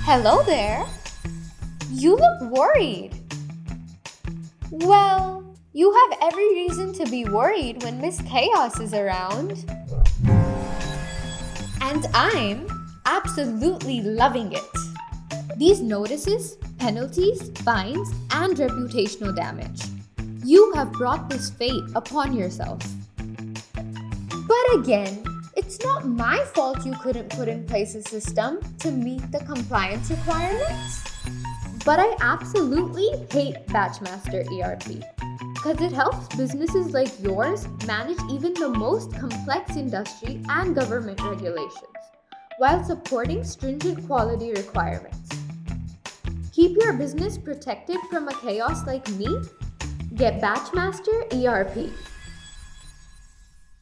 Hello there. You look worried. Well, you have every reason to be worried when Miss Chaos is around. And I'm absolutely loving it. These notices, penalties, fines, and reputational damage. You have brought this fate upon yourself. But again, it's not my fault you couldn't put in place a system to meet the compliance requirements. But I absolutely hate BatchMaster ERP because it helps businesses like yours manage even the most complex industry and government regulations while supporting stringent quality requirements. Keep your business protected from a chaos like me? Get BatchMaster ERP.